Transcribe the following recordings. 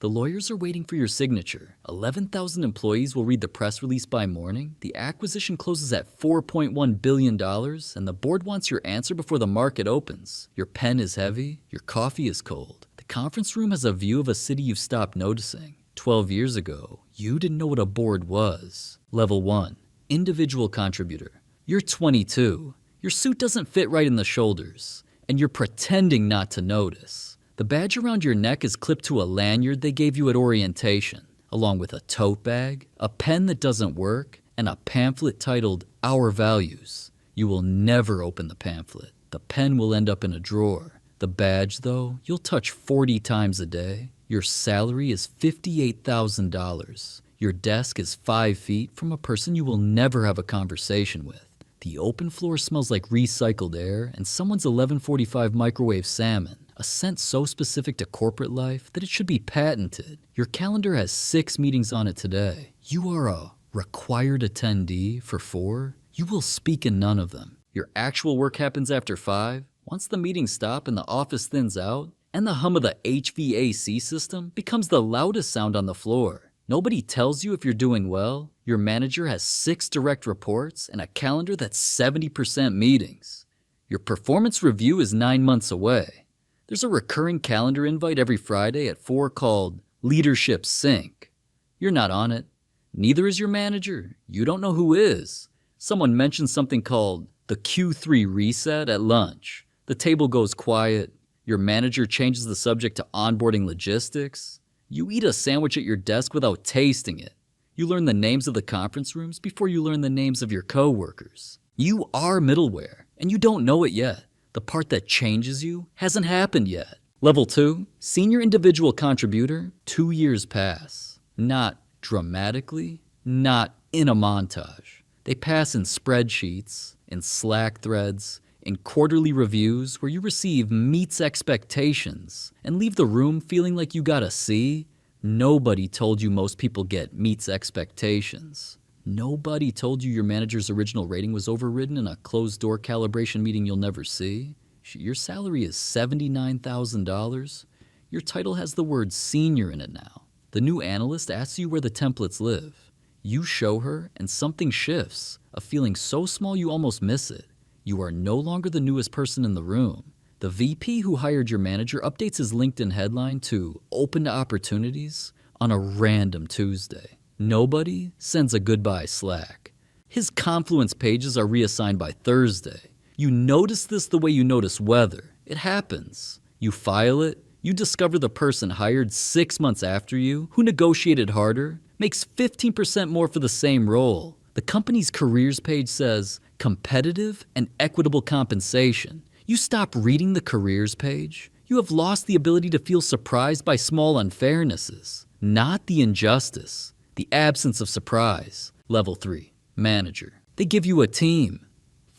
The lawyers are waiting for your signature. 11,000 employees will read the press release by morning. The acquisition closes at $4.1 billion, and the board wants your answer before the market opens. Your pen is heavy, your coffee is cold. The conference room has a view of a city you've stopped noticing. 12 years ago, you didn't know what a board was. Level 1. Individual contributor. You're 22. Your suit doesn't fit right in the shoulders, and you're pretending not to notice. The badge around your neck is clipped to a lanyard they gave you at orientation, along with a tote bag, a pen that doesn't work, and a pamphlet titled Our Values. You will never open the pamphlet. The pen will end up in a drawer. The badge, though, you'll touch 40 times a day. Your salary is $58,000. Your desk is 5 feet from a person you will never have a conversation with. The open floor smells like recycled air and someone's 11:45 microwave salmon, a scent so specific to corporate life that it should be patented. Your calendar has 6 meetings on it today. You are a required attendee for 4. You will speak in none of them. Your actual work happens after 5. Once the meetings stop and the office thins out, and the hum of the HVAC system becomes the loudest sound on the floor. Nobody tells you if you're doing well. Your manager has 6 direct reports and a calendar that's 70% meetings. Your performance review is 9 months away. There's a recurring calendar invite every Friday at 4 called Leadership Sync. You're not on it. Neither is your manager. You don't know who is. Someone mentions something called the Q3 reset at lunch. The table goes quiet. Your manager changes the subject to onboarding logistics. You eat a sandwich at your desk without tasting it. You learn the names of the conference rooms before you learn the names of your coworkers. You are middleware, and you don't know it yet. The part that changes you hasn't happened yet. Level 2, senior individual contributor, 2 years pass. Not dramatically, not in a montage. They pass in spreadsheets, in Slack threads, in quarterly reviews where you receive meets expectations and leave the room feeling like you got a C. Nobody told you most people get meets expectations. Nobody told you your manager's original rating was overridden in a closed-door calibration meeting you'll never see. Your salary is $79,000. Your title has the word senior in it now. The new analyst asks you where the templates live. You show her and something shifts, a feeling so small you almost miss it. You are no longer the newest person in the room. The VP who hired your manager updates his LinkedIn headline to Open to Opportunities on a random Tuesday. Nobody sends a goodbye Slack. His Confluence pages are reassigned by Thursday. You notice this the way you notice weather. It happens. You file it. You discover the person hired 6 months after you, who negotiated harder, makes 15% more for the same role. The company's careers page says competitive and equitable compensation. You stop reading the careers page. You have lost the ability to feel surprised by small unfairnesses, not the injustice, the absence of surprise. Level 3, manager. They give you a team,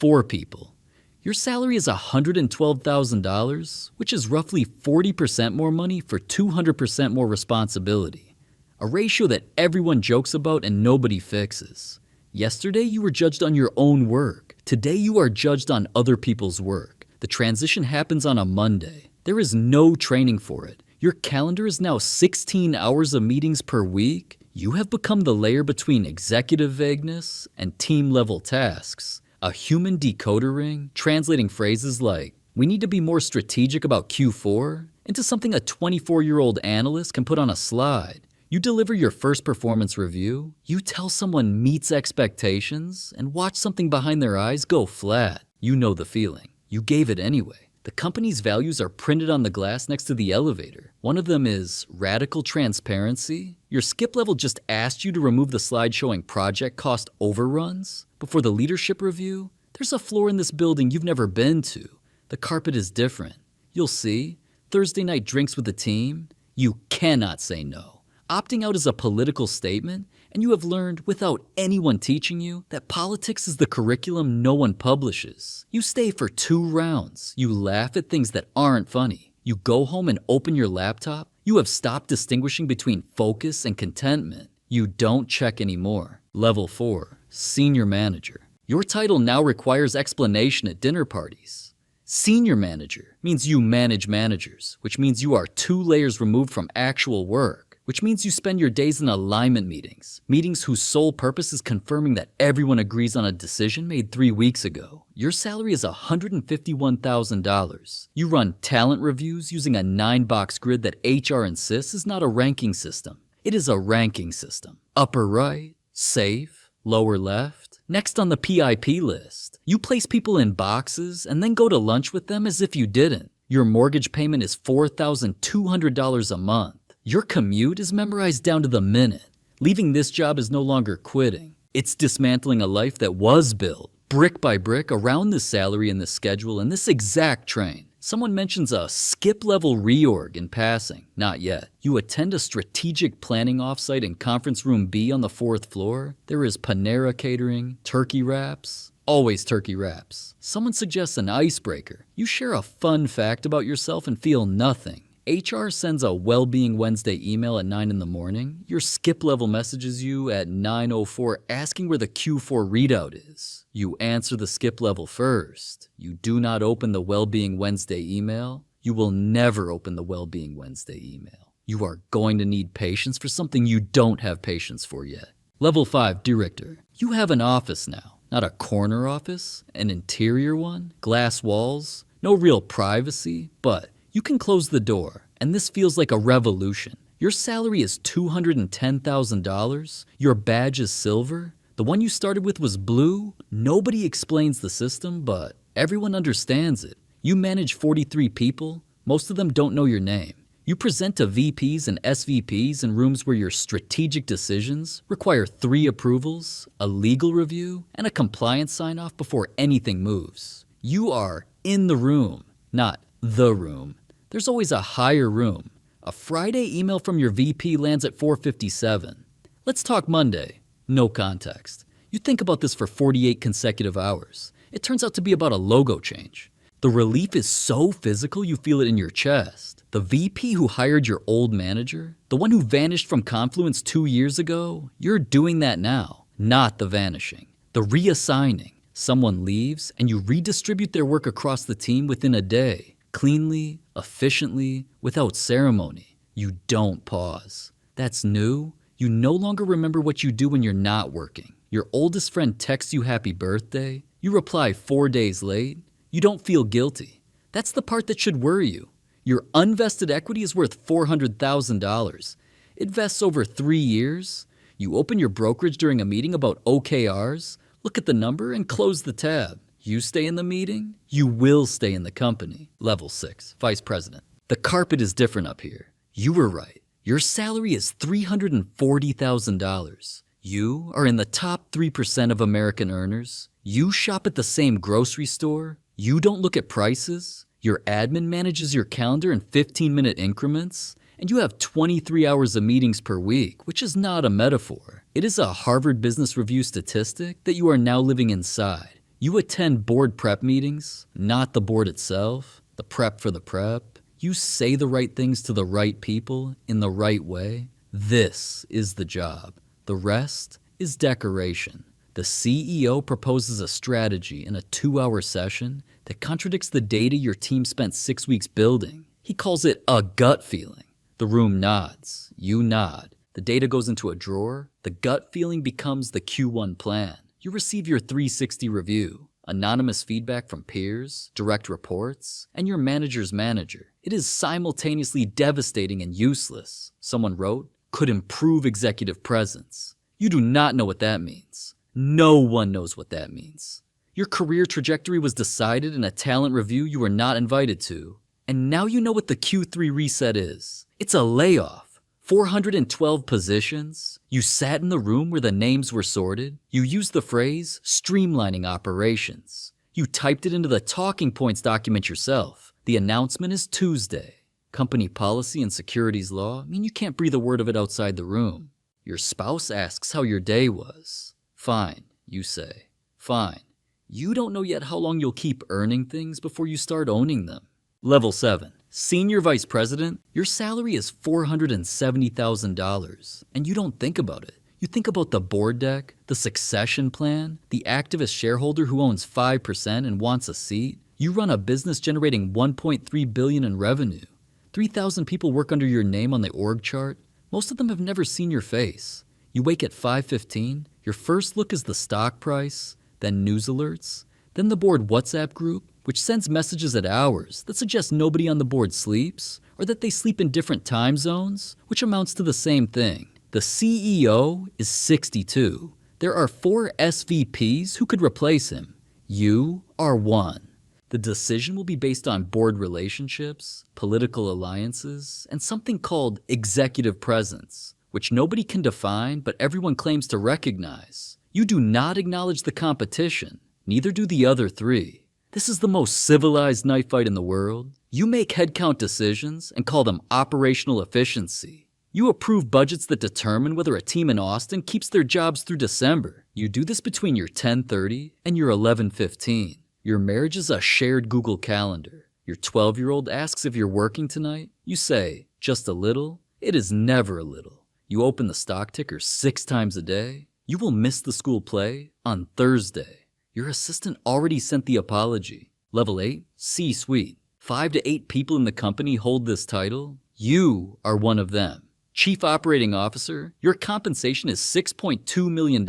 4 people. Your salary is $112,000, which is roughly 40% more money for 200% more responsibility. A ratio that everyone jokes about and nobody fixes. Yesterday, you were judged on your own work. Today, you are judged on other people's work. The transition happens on a Monday. There is no training for it. Your calendar is now 16 hours of meetings per week. You have become the layer between executive vagueness and team-level tasks. A human decoder ring translating phrases like, we need to be more strategic about Q4, into something a 24-year-old analyst can put on a slide. You deliver your first performance review, you tell someone meets expectations, and watch something behind their eyes go flat. You know the feeling. You gave it anyway. The company's values are printed on the glass next to the elevator. One of them is radical transparency. Your skip level just asked you to remove the slide showing project cost overruns. Before the leadership review, there's a floor in this building you've never been to. The carpet is different. You'll see. Thursday night drinks with the team. You cannot say no. Opting out is a political statement, and you have learned, without anyone teaching you, that politics is the curriculum no one publishes. You stay for 2 rounds. You laugh at things that aren't funny. You go home and open your laptop. You have stopped distinguishing between focus and contentment. You don't check anymore. Level 4, senior manager. Your title now requires explanation at dinner parties. Senior manager means you manage managers, which means you are 2 layers removed from actual work. which means you spend your days in alignment meetings, meetings whose sole purpose is confirming that everyone agrees on a decision made 3 weeks ago. Your salary is $151,000. You run talent reviews using a 9-box grid that HR insists is not a ranking system. It is a ranking system. Upper right, safe, lower left. Next on the PIP list, you place people in boxes and then go to lunch with them as if you didn't. Your mortgage payment is $4,200 a month. Your commute is memorized down to the minute. Leaving this job is no longer quitting. It's dismantling a life that was built, brick by brick, around this salary and this schedule and this exact train. Someone mentions a skip-level reorg in passing. Not yet. You attend a strategic planning offsite in conference room B on the 4th floor. There is Panera catering, turkey wraps. Always turkey wraps. Someone suggests an icebreaker. You share a fun fact about yourself and feel nothing. HR sends a Wellbeing Wednesday email at 9 in the morning. Your skip level messages you at 9:04 asking where the Q4 readout is. You answer the skip level first. You do not open the Wellbeing Wednesday email. You will never open the Wellbeing Wednesday email. You are going to need patience for something you don't have patience for yet. Level 5, Director. You have an office now. Not a corner office, an interior one, glass walls, no real privacy, but you can close the door, and this feels like a revolution. Your salary is $210,000. Your badge is silver. The one you started with was blue. Nobody explains the system, but everyone understands it. You manage 43 people. Most of them don't know your name. You present to VPs and SVPs in rooms where your strategic decisions require 3 approvals, a legal review, and a compliance sign-off before anything moves. You are in the room, not the room. There's always a higher room. A Friday email from your VP lands at 4:57. Let's talk Monday. No context. You think about this for 48 consecutive hours. It turns out to be about a logo change. The relief is so physical you feel it in your chest. The VP who hired your old manager, the one who vanished from Confluence 2 years ago, you're doing that now. Not the vanishing. The reassigning. Someone leaves and you redistribute their work across the team within a day. Cleanly, efficiently, without ceremony. You don't pause. That's new. You no longer remember what you do when you're not working. Your oldest friend texts you happy birthday. You reply 4 days late. You don't feel guilty. That's the part that should worry you. Your unvested equity is worth $400,000. It vests over 3 years. You open your brokerage during a meeting about OKRs, look at the number, and close the tab. You stay in the meeting, you will stay in the company. Level 6, Vice President. The carpet is different up here. You were right. Your salary is $340,000. You are in the top 3% of American earners. You shop at the same grocery store. You don't look at prices. Your admin manages your calendar in 15-minute increments. And you have 23 hours of meetings per week, which is not a metaphor. It is a Harvard Business Review statistic that you are now living inside. You attend board prep meetings, not the board itself, the prep for the prep. You say the right things to the right people in the right way. This is the job. The rest is decoration. The CEO proposes a strategy in a 2-hour session that contradicts the data your team spent 6 weeks building. He calls it a gut feeling. The room nods. You nod. The data goes into a drawer. The gut feeling becomes the Q1 plan. You receive your 360 review, anonymous feedback from peers, direct reports, and your manager's manager. It is simultaneously devastating and useless. Someone wrote, could improve executive presence. You do not know what that means. No one knows what that means. Your career trajectory was decided in a talent review you were not invited to, and now you know what the Q3 reset is. It's a layoff. 412 positions. You sat in the room where the names were sorted. You used the phrase, streamlining operations. You typed it into the talking points document yourself. The announcement is Tuesday. Company policy and securities law mean you can't breathe a word of it outside the room. Your spouse asks how your day was. Fine, you say. Fine. You don't know yet how long you'll keep earning things before you start owning them. Level 7. Senior Vice President, your salary is $470,000, and you don't think about it. You think about the board deck, the succession plan, the activist shareholder who owns 5% and wants a seat. You run a business generating $1.3 billion in revenue. 3,000 people work under your name on the org chart. Most of them have never seen your face. You wake at 5:15, your first look is the stock price, then news alerts, then the board WhatsApp group, which sends messages at hours that suggest nobody on the board sleeps, or that they sleep in different time zones, which amounts to the same thing. The CEO is 62. There are 4 SVPs who could replace him. You are one. The decision will be based on board relationships, political alliances, and something called executive presence, which nobody can define but everyone claims to recognize. You do not acknowledge the competition, neither do the other 3. This is the most civilized knife fight in the world. You make headcount decisions and call them operational efficiency. You approve budgets that determine whether a team in Austin keeps their jobs through December. You do this between your 10:30 and your 11:15. Your marriage is a shared Google Calendar. Your 12-year-old asks if you're working tonight. You say, just a little. It is never a little. You open the stock ticker 6 times a day. You will miss the school play on Thursday. Your assistant already sent the apology. Level 8, C-suite. 5 to 8 people in the company hold this title. You are one of them. Chief Operating Officer, your compensation is $6.2 million,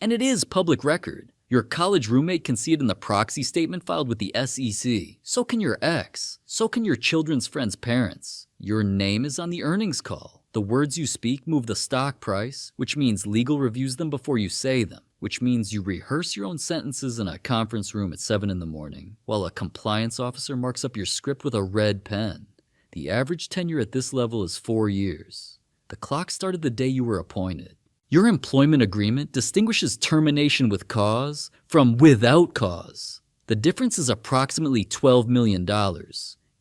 and it is public record. Your college roommate can see it in the proxy statement filed with the SEC. So can your ex. So can your children's friends' parents. Your name is on the earnings call. The words you speak move the stock price, which means legal reviews them before you say them, which means you rehearse your own sentences in a conference room at 7 in the morning, while a compliance officer marks up your script with a red pen. The average tenure at this level is 4 years. The clock started the day you were appointed. Your employment agreement distinguishes termination with cause from without cause. The difference is approximately $12 million.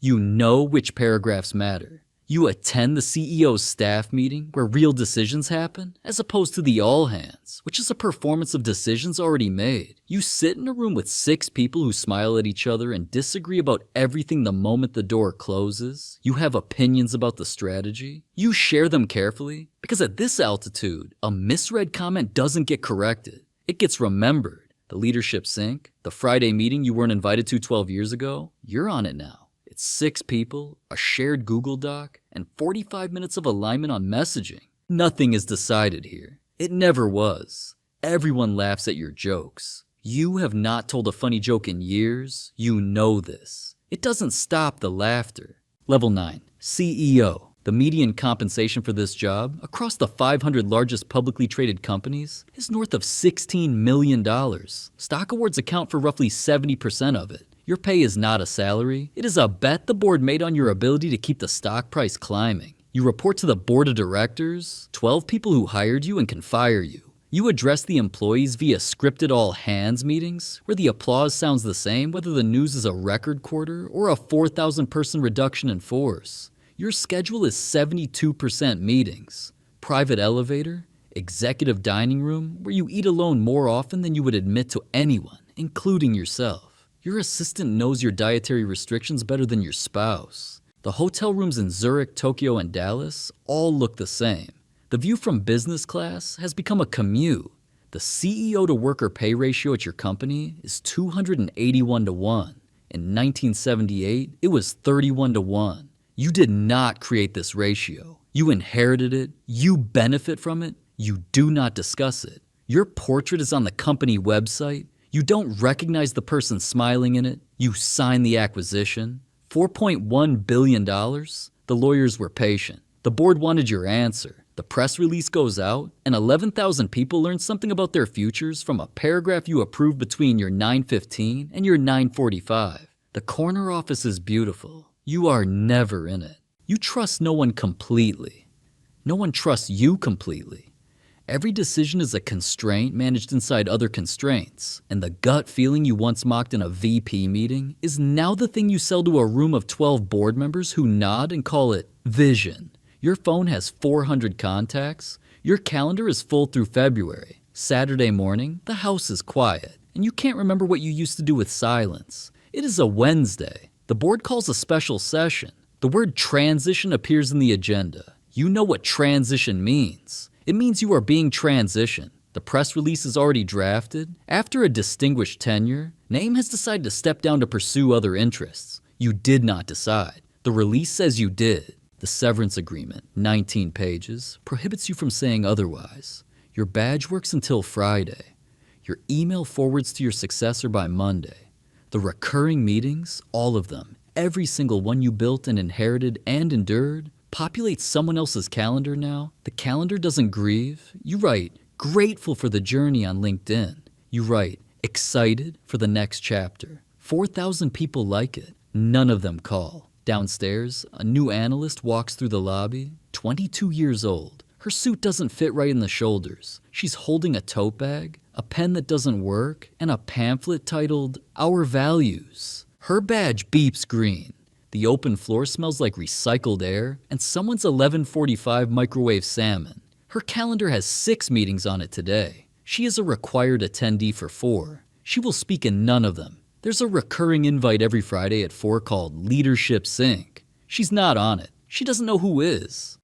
You know which paragraphs matter. You attend the CEO's staff meeting where real decisions happen, as opposed to the all hands, which is a performance of decisions already made. You sit in a room with 6 people who smile at each other and disagree about everything the moment the door closes. You have opinions about the strategy. You share them carefully, because at this altitude, a misread comment doesn't get corrected. It gets remembered. The leadership sync, the Friday meeting you weren't invited to 12 years ago, you're on it now. It's 6 people, a shared Google Doc, and 45 minutes of alignment on messaging. Nothing is decided here. It never was. Everyone laughs at your jokes. You have not told a funny joke in years. You know this. It doesn't stop the laughter. Level 9, CEO. The median compensation for this job across the 500 largest publicly traded companies is north of $16 million. Stock awards account for roughly 70% of it. Your pay is not a salary. It is a bet the board made on your ability to keep the stock price climbing. You report to the board of directors, 12 people who hired you and can fire you. You address the employees via scripted all-hands meetings, where the applause sounds the same whether the news is a record quarter or a 4,000-person reduction in force. Your schedule is 72% meetings. Private elevator, executive dining room, where you eat alone more often than you would admit to anyone, including yourself. Your assistant knows your dietary restrictions better than your spouse. The hotel rooms in Zurich, Tokyo, and Dallas all look the same. The view from business class has become a commute. The CEO to worker pay ratio at your company is 281 to 1. In 1978, it was 31 to 1. You did not create this ratio. You inherited it. You benefit from it. You do not discuss it. Your portrait is on the company website. You don't recognize the person smiling in it. You sign the acquisition. $4.1 billion. The lawyers were patient. The board wanted your answer. The press release goes out, and 11,000 people learn something about their futures from a paragraph you approved between your 9:15 and your 9:45. The corner office is beautiful. You are never in it. You trust no one completely. No one trusts you completely. Every decision is a constraint managed inside other constraints, and the gut feeling you once mocked in a VP meeting is now the thing you sell to a room of 12 board members who nod and call it vision. Your phone has 400 contacts. Your calendar is full through February. Saturday morning, the house is quiet, and you can't remember what you used to do with silence. It is a Wednesday. The board calls a special session. The word transition appears in the agenda. You know what transition means. It means you are being transitioned. The press release is already drafted. After a distinguished tenure, Name has decided to step down to pursue other interests. You did not decide. The release says you did. The severance agreement, 19 pages, prohibits you from saying otherwise. Your badge works until Friday. Your email forwards to your successor by Monday. The recurring meetings, all of them, every single one you built and inherited and endured, populates someone else's calendar now. The calendar doesn't grieve. You write, grateful for the journey on LinkedIn. You write, excited for the next chapter. 4,000 people like it. None of them call. Downstairs, a new analyst walks through the lobby, 22 years old. Her suit doesn't fit right in the shoulders. She's holding a tote bag, a pen that doesn't work, and a pamphlet titled, Our Values. Her badge beeps green. The open floor smells like recycled air, and someone's 11:45 microwave salmon. Her calendar has 6 meetings on it today. She is a required attendee for 4. She will speak in none of them. There's a recurring invite every Friday at 4 called Leadership Sync. She's not on it. She doesn't know who is.